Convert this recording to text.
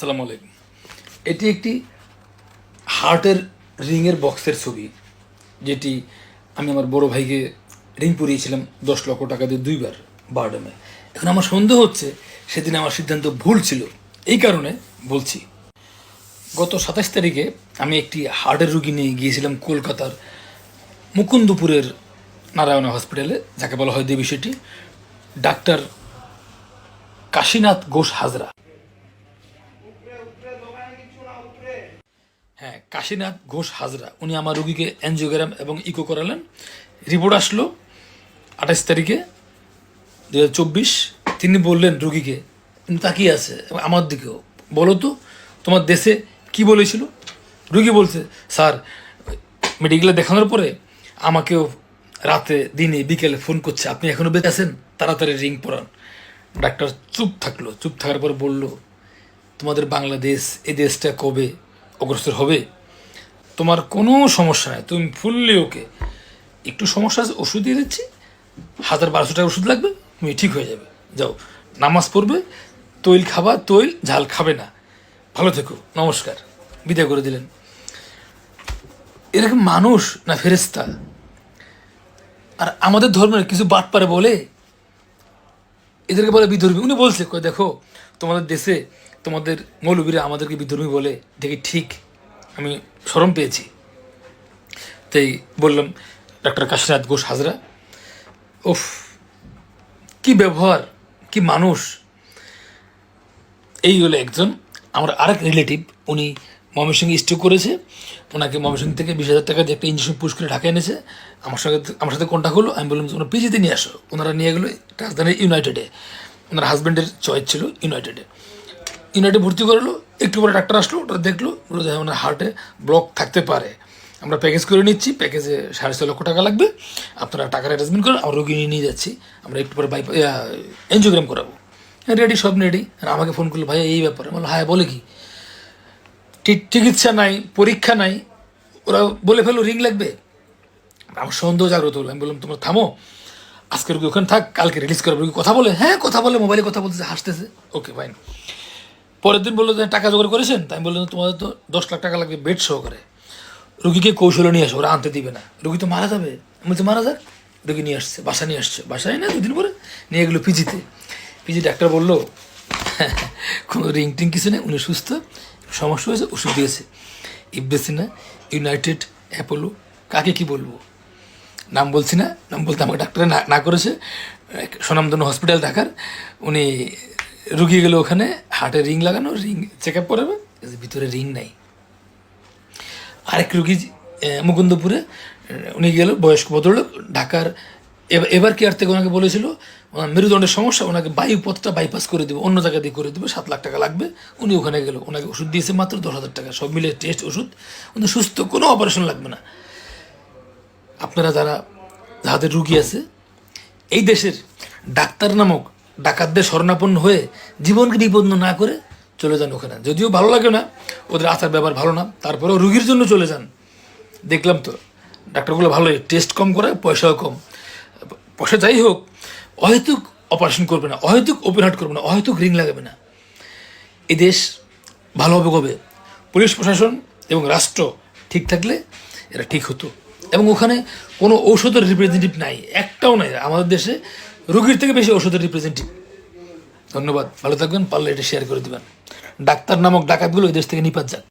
আসসালামু আলাইকুম। এটি একটি হার্টের রিংয়ের বক্সের ছবি, যেটি আমি আমার বড় ভাইকে রিং পরিয়েছিলাম 10 লক্ষ টাকা দিয়ে 2বার বারডেমে। এখন আমার সন্দেহ হচ্ছে সেদিন আমার সিদ্ধান্ত ভুল ছিল। এই কারণে বলছি, গত 27 তারিখে আমি একটি হার্টের রুগী নিয়ে গিয়েছিলাম কলকাতার মুকুন্দপুরের নারায়ণা হসপিটালে, যাকে বলা হয় দেবী সেটি। ডাক্তার কাশীনাথ ঘোষ হাজরা, হ্যাঁ কাশীনাথ ঘোষ হাজরা, উনি আমার রুগীকে অ্যাঞ্জিওগ্রাম এবং ইকো করালেন। রিপোর্ট আসলো 28 তারিখে 2024। তিনি বললেন রুগীকে, তিনি তাকিয়ে আছে এবং আমার দিকেও, বলো তো তোমার দেশে কি বলেছিল? রুগী বলছে, স্যার মেডিকেলে দেখানোর পরে আমাকেও রাতে দিনে বিকেলে ফোন করছে, আপনি এখনও বেঁচে আছেন, তাড়াতাড়ি রিং পরান। ডাক্তার চুপ থাকলো, চুপ থাকার পর বলল, তোমাদের বাংলাদেশ এই দেশটা কবে অগ্রসর হবে? তোমার কোনো সমস্যা নাই, তুমি ফুললি ওকে। একটু সমস্যা আছে, ওষুধ দিয়ে দিচ্ছি, 1000-1200 টাকার ওষুধ লাগবে, তুমি ঠিক হয়ে যাবে। যাও নামাজ পড়বে, তৈল খাবা, তৈল ঝাল খাবে না, ভালো থেকো, নমস্কার, বিদায় করে দিলেন। এরকম মানুষ না ফেরেস্তা? আর আমাদের ধর্মের কিছু বাটপারে বলে এদেরকে বলে বিধর্মী। উনি বলছে, কই দেখো তোমাদের দেশে তোমাদের মৌলবীরা আমাদেরকে বিধর্মী বলে, দেখি ঠিক আমি শরম পেয়েছি। তাই বললাম, ডাক্তার কাশীনাথ ঘোষ হাজরা, ওফ কি ব্যবহার, কি মানুষ। এই হলো একজন। আমার আরেক রিলেটিভ, উনি ময়মনসিংহে স্ট্রোক করেছে, ওনাকে ময়মনসিংহ থেকে 20,000 টাকা দিয়ে একটা ইঞ্জেকশন পুশ করে ঢাকায় এনেছে। আমার সাথে কন্ট্যাক্ট হলো, আমি বললাম তোমরা পিজিতে নিয়ে আসো। ওনারা নিয়ে গেলো রাজধানীর ইউনাইটেডে। ওনার হাজব্যান্ডের চয়েস ছিল ইউনাইটেডে ভর্তি করলো। একটু পরে ডাক্তার আসলো, ওটা দেখলো, বললো যে ওনার হার্টে ব্লক থাকতে পারে, আমরা প্যাকেজ করে নিচ্ছি, প্যাকেজে 6.5 লক্ষ টাকা লাগবে, আপনারা টাকার অ্যারেঞ্জমেন্ট করেন, আমরা রোগী নিয়ে যাচ্ছি, আমরা একটু পরে এনজিওগ্রাম করাবো। রেডি, সব রেডি। আর আমাকে ফোন করলো, ভাই এই ব্যাপারে। বললো হ্যাঁ, বলে কি? চিকিৎসা নাই, পরীক্ষা নাই, ওরা বলে ফেলো রিং লাগবে। আমার সন্দেহ জাগ্রত হলো। আমি বললাম তোমরা থামো, আজকে রুগী ওখানে থাক, কালকে রিলিজ করবো। রুগী কথা বলে, হ্যাঁ কথা বলে, মোবাইলে কথা বলতেছে, হাসতেছে, ওকে ফাইন। পরের দিন বললো যে টাকা জোগাড় করেছেন? তাই আমি বললাম তোমাদের তো 10 লাখ টাকা লাগবে বেড সহকারে, রুগীকে কৌশলে নিয়ে আসো, ওরা আনতে দিবে না, রুগী তো মারা যাবে। আমি বলছি মারা যাক। রুগী নিয়ে আসছে, বাসা নিয়ে আসছে, বাসায় না 2 দিন পরে নিয়ে গেলো পিজিতে। পিজি ডাক্তার বললো কোনো রিং টিং কিছু নেই, উনি সুস্থ, সমস্যা হয়েছে, ওষুধ দিয়েছে, ইববেসিনা, ইউনাইটেড, অ্যাপোলো, কাকে কি বলবো, নাম বলছি না, নাম বলতে আমাকে ডাক্তারে না করেছে। স্বনামধন্য হসপিটাল ঢাকার, উনি রুগী গেলো ওখানে, হার্টে রিং লাগানো, রিং চেক আপ করাবে, ভিতরে রিং নাই। আরেক রুগী মুকুন্দপুরে, উনি গেল, বয়স্ক ভদ্রলোক, ঢাকার এবার কেয়ার থেকে ওনাকে বলেছিল ওনার মেরুদণ্ডের সমস্যা, ওনাকে বায়ুপথটা বাইপাস করে দেবে, অন্য জায়গা দিয়ে করে দেবে, 7 লাখ টাকা লাগবে। উনি ওখানে গেল, ওনাকে ওষুধ দিয়েছে মাত্র 10,000 টাকা, সব মিলে টেস্ট ওষুধ, উনি সুস্থ, কোনো অপারেশন লাগবে না। আপনারা যাদের রুগী আছে, এই দেশের ডাক্তার নামক ডাকাতদের শরণাপন্ন হয়ে জীবনকে বিপন্ন না করে চলে যান ওখানে। যদিও ভালো লাগে না, ওদের আচার ব্যবহার ভালো না, তারপরেও রুগীর জন্য চলে যান। দেখলাম তো ডাক্তারগুলো ভালোই, টেস্ট কম করে, পয়সাও কম। পয়সা যাই হোক, অহেতুক অপারেশন করবে না, অহেতুক ওপেন হার্ট করবে না, অহেতুক রিং লাগাবে না। এই দেশ ভালো হবে কবে? পুলিশ প্রশাসন এবং রাষ্ট্র ঠিক থাকলে এরা ঠিক হতো। এবং ওখানে কোনো ঔষধের রিপ্রেজেন্টেটিভ নাই, একটাও নাই। আমাদের দেশে রুগীর থেকে বেশি ঔষধের রিপ্রেজেন্টেটিভ। ধন্যবাদ, ভালো থাকবেন, পারলে এটা শেয়ার করে দেবেন। ডাক্তার নামক ডাকাতগুলো এই দেশ থেকে নিপাত যাক।